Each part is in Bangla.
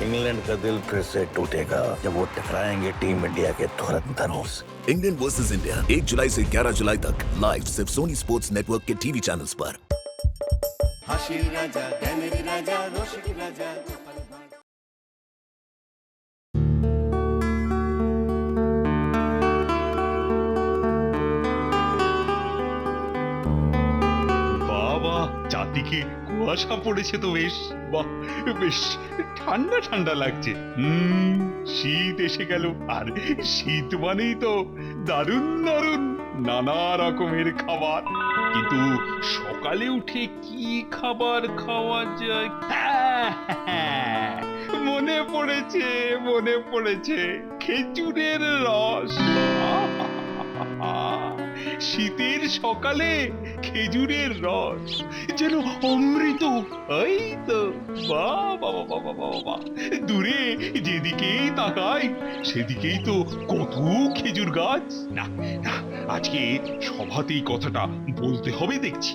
इंग्लैंड का दिल फिर से टूटेगा जब वो टकराएंगे टीम इंडिया के धुरंधरों से। इंग्लैंड वर्सेस इंडिया 1 जुलाई से 11 जुलाई तक लाइव सिर्फ सोनी स्पोर्ट्स नेटवर्क के टीवी चैनल्स पर। হাসির রাজা জ্ঞানের রাজা রসিক রাজা বাবা, চারদিকে কুয়াশা পড়েছে তো বেশ। বাহ, বেশ ঠান্ডা ঠান্ডা লাগছে। শীত এসে গেল, আর শীত মানেই তো দারুণ দারুণ নানা রকমের খাবার। কিন্তু সকালে উঠে কি খাবার খাওয়া যায়? হ্যাঁ, মনে পড়েছে খেজুরের রস। শীতের সকালে খেজুরের রস যেন অমৃত। এই তো বাবা বাবা বাবা, দূরে যেদিকেই তাকাই সেদিকেই তো কত খেজুর গাছ। না না, আজকে সভাতেই কথাটা বলতে হবে দেখছি।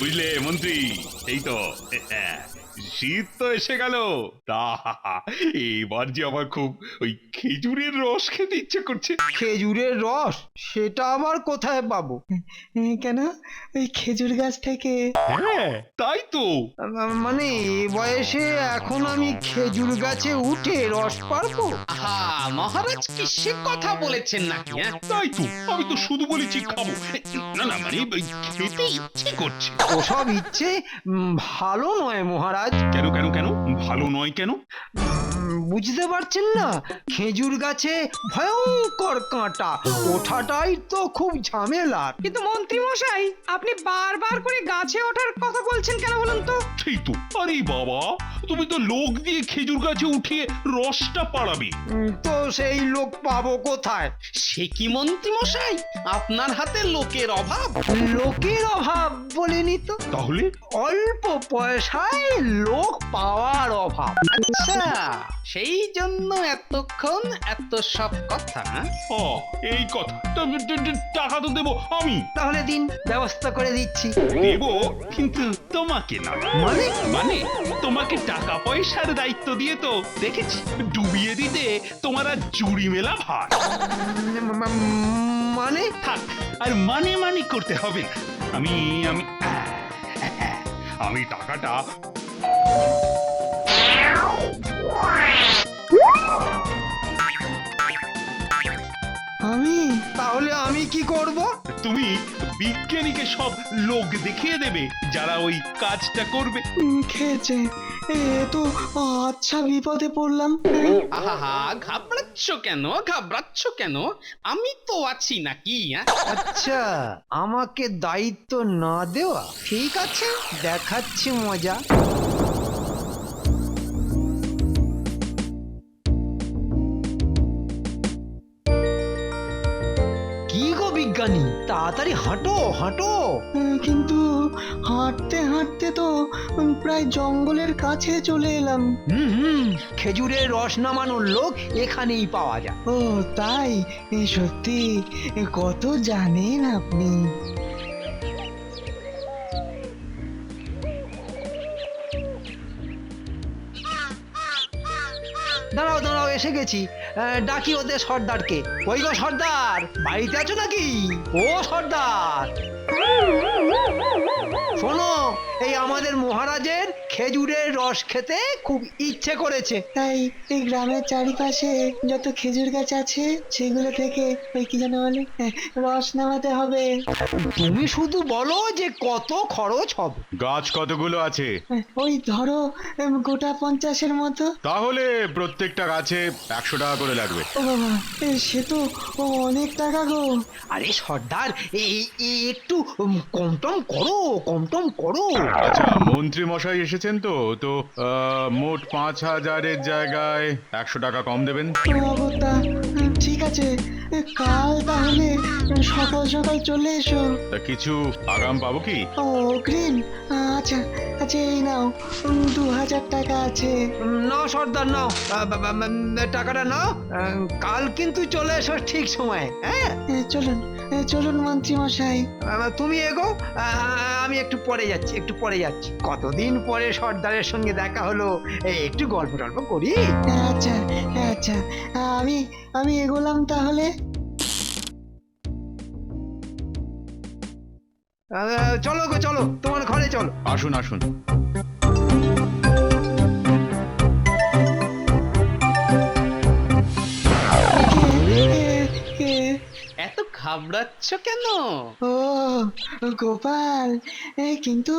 বুঝলে মন্ত্রী, এই তো শীত তো এসে গেল, তা এবার যে আমার খুব ওই খেজুরের রস খেতে ইচ্ছে করছে। খেজুরের রস? সেটা আবার কোথায় পাবো? কেন, ওই খেজুর গাছ থেকে? হ্যাঁ, তাই তো। মানে এ বয়সে এখন আমি খেজুর গাছে উঠে রস পারবো? মহারাজ কি সে কথা বলেছেন নাকি? তাই তো, আমি তো শুধু বলেছি খাবো। না না, মানে খেতে ইচ্ছে করছে। ওসব ইচ্ছে ভালো নয় মহারাজ। কেন কেন কেন ভালো নয় কেন? বুঝতে পারছেন না, খেজুর গাছে ভয়ঙ্কর কাঁটা, ওঠাটাই তো খুব ঝামেলার। কিন্তু মন্ত্রী মশাই, আপনি বারবার করে গাছে ওঠার কথা বলছেন কেন বলুন তো? সেই তো। আরে বাবা, তুমি তো লোক দিয়ে খেজুর গাছে উঠিয়ে রসটা পাড়াবে। তো সেই লোক পাবো কোথায়? সে কি মন্ত্রী মশাই, আপনার হাতে লোকের অভাব? লোকের অভাব বলেনি তো, তাহলে? অল্প পয়সায় লোক পাওয়ার অভাব। আচ্ছা, সেই জন্য এতক্ষণ এত সব কথা। ও, এই কথা। টাকা তো দেবো আমি। তাহলে দিন, ব্যবস্থা করে দিচ্ছি। দেবো, কিন্তু তোমাকে না। মানে? মানে তোমাকে টাকা পয়সার দায়িত্ব দিয়ে তো দেখেছি ডুবিয়ে দিতে তোমার আর জুড়ি মেলা ভার। মানে? থাক, আর মানে করতে হবে না। আমি আমি আমি টাকাটা তাহলে আমি কি করব? তুমি বিজ্ঞানীকে সব লোক দেখিয়ে দেবে যারা ওই কাজটা করবে। খেয়েছে, এ তো আচ্ছা বিপদে পড়লাম। আহা, ঘাবড়াচ্ছ কেন? আমি তো আছি নাকি? আচ্ছা, আমাকে দায়িত্ব না দেওয়া ঠিক আছে, দেখাচ্ছি মজা। কি গো বিজ্ঞানী, তাড়াতাড়ি হাঁটো হাঁটো। কিন্তু হাঁটতে হাঁটতে তো প্রায় জঙ্গলের কাছে চলে এলাম। খেজুরের রস নামানোর লোক এখানেই পাওয়া যায়। ও তাই? সত্যি কত জানেন আপনি। দাঁড়াও দাঁড়াও, এসে গেছি। ডাকি ওদের সর্দারকে। ওই গো সর্দার, বাড়িতে আছো নাকি? ও সর্দার, শোনো, এই আমাদের মহারাজের খেজুরের রস খেতে খুব ইচ্ছে করেছে। তাই এই গ্রামের চারিপাশে যত খেজুর গাছ আছে সেগুলো থেকে ওই কি যেন বলে, রস নামাতে হবে। তুমি শুধু বলো যে কত খরচ হবে। গাছ কতগুলো আছে? ওই ধরো গোটা 50-এর মতো। তাহলে প্রত্যেকটা গাছে 100 টাকা করে লাগবে। ও বাবা, সে তো অনেক টাকা গো। আরে সর্দার, একটু কম টম করো। আচ্ছা, মন্ত্রী মশাই এসেছেন তো তো মোট 5000-এর জায়গায় 100 টাকা কম দেবেন। ঠিক আছে, কাল তাহলে সকাল সকাল চলে এসো। তা কিছু আগাম পাবো কি? অগ্রিম? আচ্ছা কাছে এই নাও 2000 টাকা আছে। নাও সর্দার নাও, টাকাটা নাও। কাল কিন্তু চলে এসো ঠিক সময়, হ্যাঁ? চলুন চলুন মন্ত্রী মশাই। তুমি এগো, আমি একটু পরে যাচ্ছি। কতদিন পরে সর্দারের সঙ্গে দেখা হলো, একটু গল্প টল্প করি। আচ্ছা আচ্ছা, আমি এগোলাম তাহলে। চলো গো চলো, তোমার ঘরে চলো। আসুন আসুন। কে? এত ঘাবড়াচ্ছ কেন? ও গোপাল, কিন্তু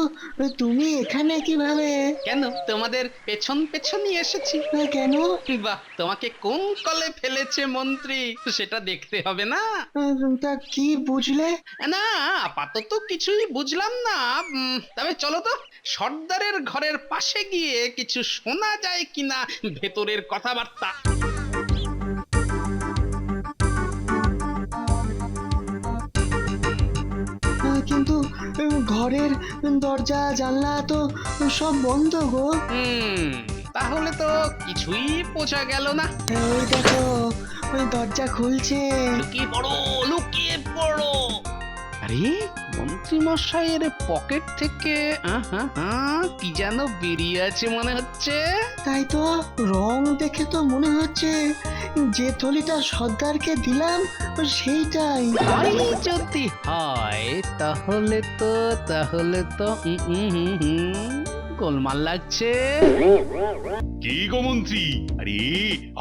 তুমি এখানে কিভাবে? কেন, তোমাদের পেছন পেছনই এসেছি। কেন? বাহ, তোমাকে কোন কলে ফেলেছে মন্ত্রী সেটা দেখতে হবে না? তা কি বুঝলে? না, আপাতত কিছুই বুঝলাম না। তবে চলো তো, সর্দারের ঘরের পাশে গিয়ে কিছু শোনা যায় কিনা ভেতরের কথাবার্তা। কিন্তু ঘরের দরজা জানলা তো সব বন্ধ গো। তাহলে তো কিছুই বোঝা গেল না। ওই দেখো, ওই দরজা খুলছে। লুকিয়ে পড়ো। আরে, মন্ত্রী মশাইয়ের পকেট থেকে কি যেন বেরিয়ে আছে মনে হচ্ছে। তাই তো, রং দেখে তো মনে হচ্ছে যে থলিটা সর্দারকে দিলাম সেইটাই। তাই যদি হয় তাহলে তো গোলমাল লাগছে। কি গো মন্ত্রী, আরে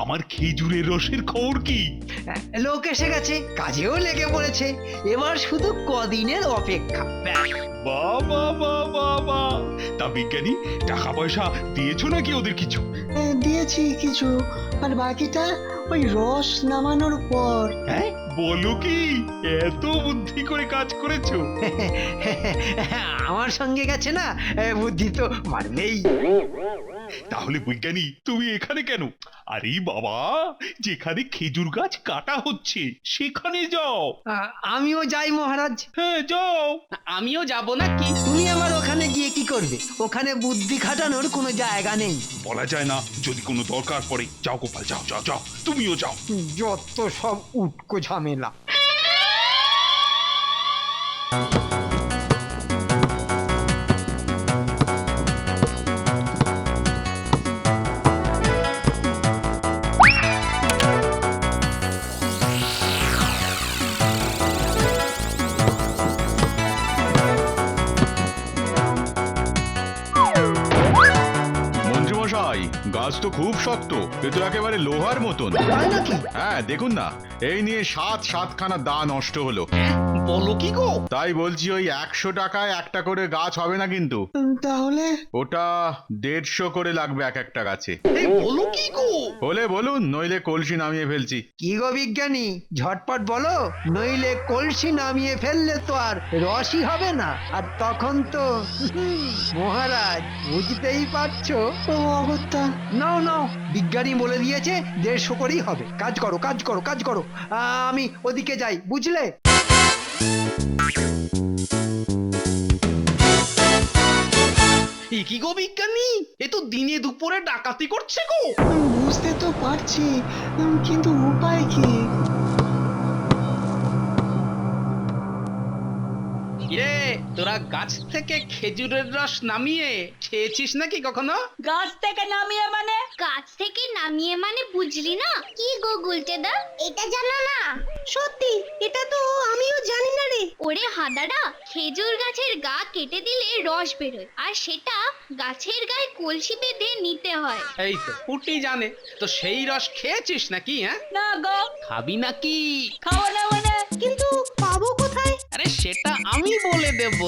আমার খেজুরের রসের খবর কি? লোক এসে গেছে, কাজেও লেগে পড়েছে, এবার শুধু কদিনের অপেক্ষা। বাবা বাবা বাবা, তা বিজ্ঞানী টাকা পয়সা দিয়েছো নাকি ওদের কিছু? দিয়েছি কিছু, আর বাকিটা ওই রস নামানোর পর। হ্যাঁ, বলো কি, এত বুদ্ধি করে কাজ করেছো? আমার সঙ্গে গেছে না, বুদ্ধি তো মারবেই। তাহলে বিজ্ঞানী তুমি এখানে কেন? আরে বাবা, যেখানে খেজুর গাছ কাটা হচ্ছে সেখানে যাও। আমিও যাই মহারাজ। হ্যাঁ যাও। আমিও যাব নাকি? তুমি আমার ওখানে গিয়ে কি করবে? ওখানে বুদ্ধি খাটানোর কোনো জায়গা নেই। বলা যায় না, যদি কোনো দরকার পড়ে। যাও গোপাল, যাও যাও যাও, তুমিও যাও। যত সব উটকো ঝামেলা। মন্ত্রীমশাই, গাছ তো খুব শক্ত, এ তো একেবারে লোহার মতন। তাই নাকি? হ্যাঁ দেখুন না, এই নিয়ে সাতখানা দা নষ্ট হলো। বলো কি গো? তাই বলছি, ওই 100 টাকায় একটা করে গাছ হবে না কিন্তু। তাহলে ওটা 150 করে লাগবে এক একটা গাছে। বলো কি গো? হলে বলুন, নইলে কলসি নামিয়ে ফেলছি। কি গো বিজ্ঞানী, ঝটপট বলো, নইলে কলসি নামিয়ে ফেললে তো আর রসই হবে না, আর তখন তো মহারাজ বুঝতেই পারছো। ও অগত্যা, নাও নাও, বিজ্ঞানী বলে দিয়েছে 150 করেই হবে। কাজ করো কাজ করো কাজ করো, আমি ওদিকে যাই, বুঝলে? কি গো বিজ্ঞানী, এ তো দিনে দুপুরে ডাকাতি করছে গো। বুঝতে তো পারছি, কিন্তু উপায় কি? কিরে, তোরা গাছ থেকে খেজুরের রস নামিয়ে খেয়েছিস নাকি কখনো? গাছ থেকে নামিয়ে মানে? গাছ থেকে নামিয়ে মানে বুঝলি না? কি গো গুলটেদা, এটা জানো না? সত্যি, এটা তো আমিও জানি না রে। ওরে হাদারা, খেজুর গাছের গা কেটে দিলে রস বেরোয়, আর সেটা গাছের গায়ে কলসি বেঁধে নিতে হয়। এই তো পুটি জানে, তো সেই রস খেয়েছিস নাকি? হ্যাঁ না গো। খাবি নাকি? খাওয়া না মানে? কিন্তু পাবো কোথায়? আরে সেটা আমি বলে দেব,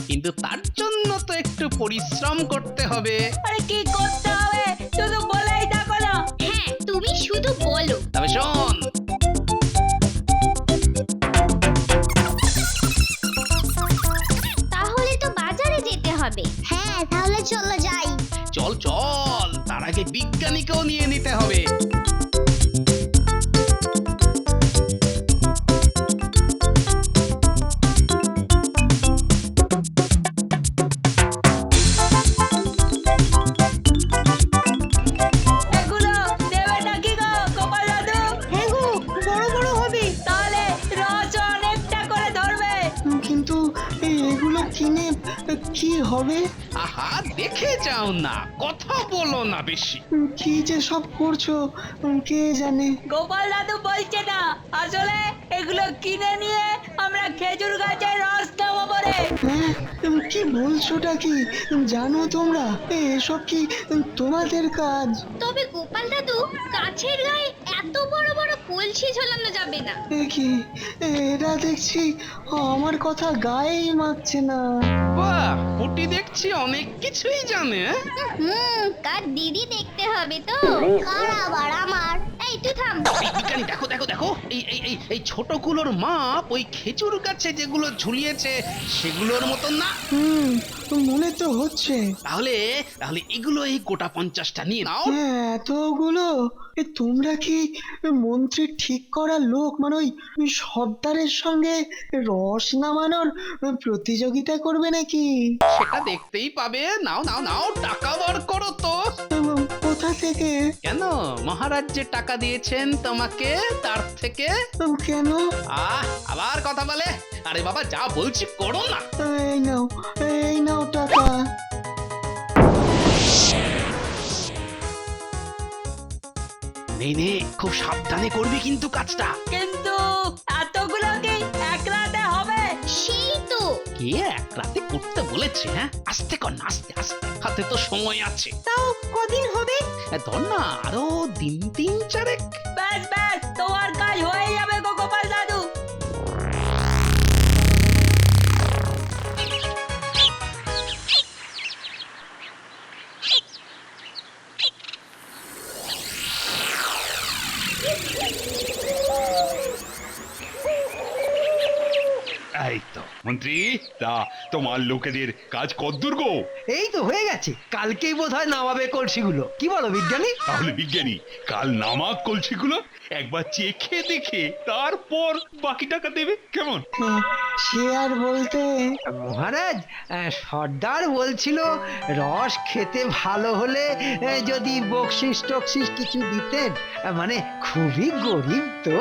কিন্তু তার জন্য তো একটু পরিশ্রম করতে হবে। আরে কি করতে হবে? শুধু বলেই দেখো না। হ্যাঁ, তুমি শুধু বলো। তবে শোন, তাহলে তো বাজারে যেতে হবে। হ্যাঁ, তাহলে চলো যাই। চল চল, তার আগে বিজ্ঞানীকেও নিয়ে নিতে হবে। হবে? আহা দেখে যাও না, কথা বলো না বেশি। কি যে সব করছো কে জানে। গোপাল দাদু বলছে না, আসলে এগুলো কিনে নিয়ে আমরা খেজুর গাছের রস দেবো বলে। হ্যাঁ, কি বলছোটা কি? জানো তোমরা এসব কি তোমাদের কাজ? তবে গোপাল দাদু, গাছের গায়ে এত বড় বড় কলসি ঝোলানো যাবে না। এ কি, এরা দেখছি আমার কথা গায়েই মাখছে না। বাহ, পুটি দেখছি অনেক কিছুই জানে। কার দিদি দেখতে হবে তো। কার আবার আমার? এই তুই থাম। এই বিজ্ঞানী, দেখো দেখো দেখো, এই ছোটগুলোর মাপ ওই খেজুর গাছে যেগুলো ঝুলিয়েছে সেগুলোর মতন না। মনে তো হচ্ছে। তাহলে তাহলে এগুলো এই গোটা 50টা নিয়ে নাও। হ্যাঁ, এতগুলো? তোমরা কি মন্ত্রী ঠিক করা লোক, মানে ওই সর্দারের সঙ্গে রস নামানোর প্রতিযোগিতা করবে নাকি? সেটা দেখতেই পাবে। নাও নাও নাও, টাকা বার করো তো। কোথা থেকে? কেন, মহারাজ যে টাকা দিয়েছেন তোমাকে তার থেকে। কেন? আবার কথা বলে। আরে বাবা, যা বলছি করো না। এই নাও টাকা। নে, খুব সাবধানে করবি কিন্তু কাজটা। কিন্তু এতগুলো কি এক রাতে হবে? সেই তো। কে এক রাতে করতে বলেছে? হ্যাঁ, আস্তে কর না, আস্তে আস্তে, হাতে তো সময় আছে। তাও কদিন হবে? ধর না, আরো দিন চারেক। ব্যাস ব্যাস, তোমার কাজ হয়ে যাবে গো গোপাল দাদু। এই তো মন্ত্রী, তা তোমার লোকেদের কাজ কদ্দূর গো? এই তো হয়ে গেছে, কালকেই বোধহয় নামাবে কলসিগুলো। কি বলো বিজ্ঞানী? তাহলে বিজ্ঞানী, কাল নামাক কলসিগুলো একবার চেখে দেখে তারপর বাকি টাকা দেবে, কেমন? সে আর বলতে মহারাজ, সর্দার বলছিল রস খেতে ভালো হলে যদি বকশিস টকশিস কিছু দিতেন, মানে খুবই গরিব তো।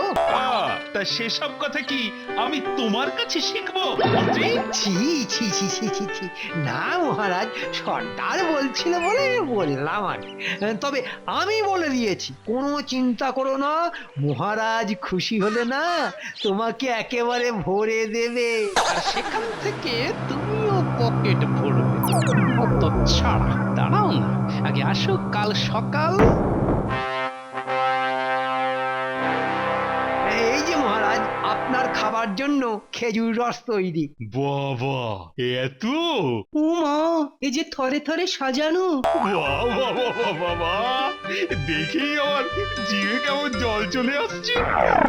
তা সেসব কথা কি আমি তোমার কাছে শিখবো মন্ত্রী? ছি ছি ছি ছি ছি ছি, না মহারাজ, সর্দার বলছিল বলে বললাম আর। তবে আমি বলে দিয়েছি, কোনো চিন্তা করো না, মহারাজ খুশি হলে না তোমাকে একেবারে ভরে দেবে, আর সেখান থেকে তুমিও পকেট ভরবে। অত ছাড়া, দাঁড়াও না, আগে আসো কাল সকাল। এই যে মহারাজ, আপনার খাবার জন্য খেজুর রস তৈরি। বাবা, এত! উমা, এই যে থরে থরে সাজানো। বাবা, দেখেই আমার জিভে কেমন জল চলে আসছে।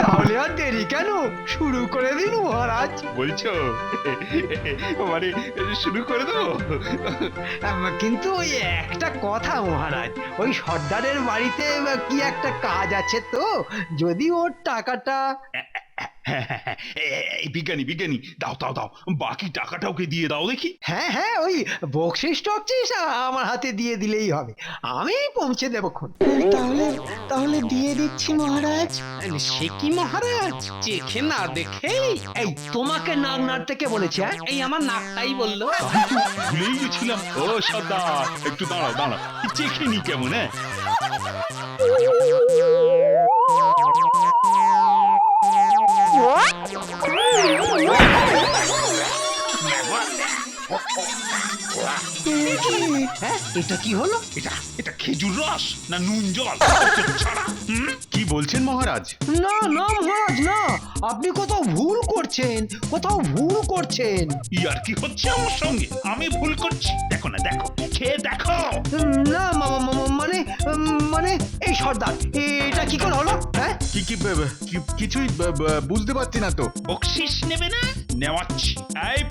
তাহলে আর দেরি কেন, শুরু করে দিন মহারাজ। বলছো মানে শুরু করে দেবো? কিন্তু ওই একটা কথা মহারাজ, ওই সর্দারের বাড়িতে কি একটা কাজ আছে তো, যদি ওর টাকাটা। এই বিজ্ঞানী, দাও, বাকি টাকাটা ওকে দিয়ে দাও দেখি। হ্যাঁ, ওই বকশিস টকশিস আমার হাতে দিয়ে দিলেই হবে, আমি পৌঁছে দেবো। তাহলে দিয়ে দিচ্ছি মহারাজ। সে কি মহারাজ, চেখে না দেখে? এই তোমাকে নাক নাড়তে কে বলেছে? এই আমার নাকটাই বললো। ভুলেই গেছিলাম। ও সর্দার, একটু দাঁড়াও, চেখে নি কেমন। হ্যাঁ, এটা কি হলো? এটা খেজুর রস না নুন জল? ছাড়া। কি বলছেন মহারাজ? না মহারাজ, না, আপনি কোথাও ভুল করছেন। ইয়ার কি হচ্ছে আমার সঙ্গে? আমি ভুল করছি? দেখো না, খেয়ে দেখো। না মানে এই সর্দার, এটা কি করে হলো? হ্যাঁ, কিছুই বুঝতে পারছি না তো। বকশিস নেবে না? নেওয়াচ্ছি। এই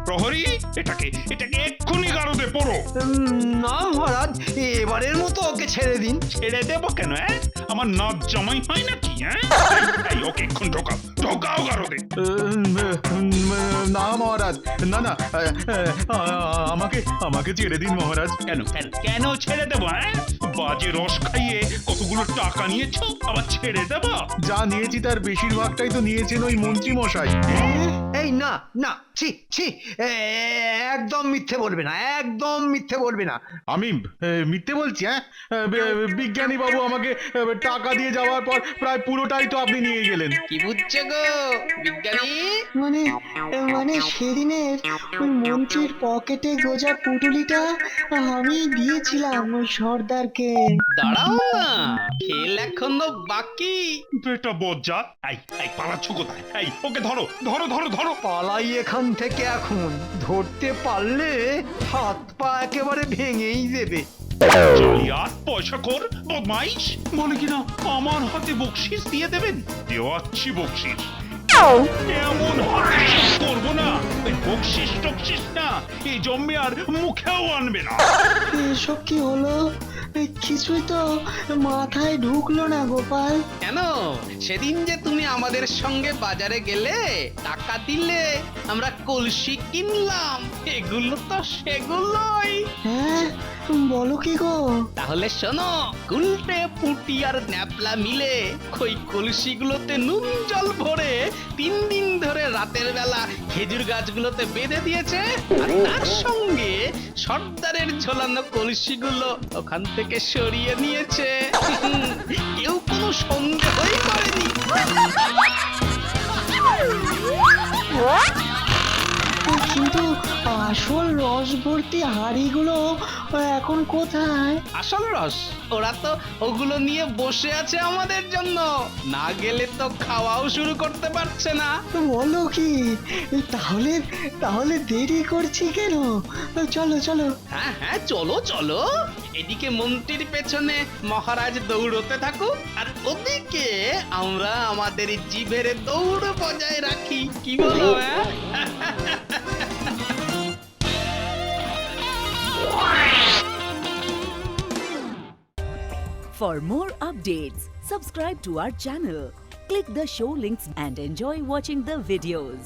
প্রহরী, এটাকে এক্ষুনি গারদে পড়ো। না মহারাজ, এবারের মতো ওকে ছেড়ে দিন। ছেড়ে দেবো কেন? আমার নাচ জামাই হয় নাকি? এই ওকে এক্ষুন ঢোকাও গারদে। না মহারাজ, না, আমাকে ছেড়ে দিন মহারাজ। কেন ছেড়ে দেবো? বাজে রস খাইয়ে কতগুলো টাকা নিয়েছো, আবার ছেড়ে দেবো? যা নিয়েছি তার বেশিরভাগটাই তো নিয়েছেন ওই মন্ত্রী মশাই। এই না না, ছি ছি, একদম মিথ্যে বলবে না, একদম মিথ্যে বলবে না। আমি মিথ্যে বলছি? হ্যাঁ, বিজ্ঞানী বাবু আমাকে টাকা দিয়ে যাওয়ার পর প্রায় পুরোটাই তো আপনি নিয়ে গেলেন। কি বুঝছে গো বিজ্ঞানী? মানে মানে সেদিনের ওই মন্ত্রীর পকেটে গোজা পুটুলিটা আমি দিয়েছিলাম ওই সর্দারকে। দাঁড়াও না, খেল এখনো বাকি। বেটা বজ্জা, পালাচ্ছ কোথায়? ওকে ধরো ধরো ধরো ধরো। পালাই এখান থেকে এখন, ধরতে পারলে হাত পা একেবারে ভেঙেই দেবে। জালিয়াত, পয়সাখোর, বদমাইশ, বলে কিনা আমার হাতে বকশিস দিয়ে দেবেন। দেওয়াচ্ছি বকশিস, এমন হাতে শেষ করবো না। ওই বকশিস টকশিস না এই জন্মে আর মুখেও আনবে না। এসব কি হলো? কিছুই তো মাথায় ঢুকলো না গোপাল। কেন? সেদিন যে তুমি আমাদের সঙ্গে বাজারে গেলে, টাকা দিলে, আমরা কলসি কিনলাম, এগুলো তো সেগুলোই। হ্যাঁ, বলো কি গো? তাহলে শোনো, গুলটে পুটি আর ন্যাপলা মিলে ওই কলসিগুলোতে নুন জল ভরে 3 দিন ধরে রাতের বেলা খেজুর গাছগুলোতে বেঁধে দিয়েছে, আর তার সঙ্গে সর্দারের ঝোলানো কলসিগুলো ওখান থেকে সরিয়ে নিয়েছে। কেউ কোনো সন্দেহই করেনি। কিন্তু আসল রস ভর্তি হাড়িগুলো এখন কোথায়? আসল রস ওরা তো ওগুলো নিয়ে বসে আছে আমাদের জন্য, না গেলে তো খাওয়াও শুরু করতে পারছে না। বলো কি? তাহলে তাহলে দেরি করছি কেন? চলো চলো। হ্যাঁ হ্যাঁ, চলো চলো। এদিকে মন্ত্রীর পেছনে মহারাজ দৌড়তে থাকুক, আর ওদিকে আমরা আমাদের জিভের দৌড় বজায় রাখি। কি বলো? For more updates, subscribe to our channel, click the show links and enjoy watching the videos.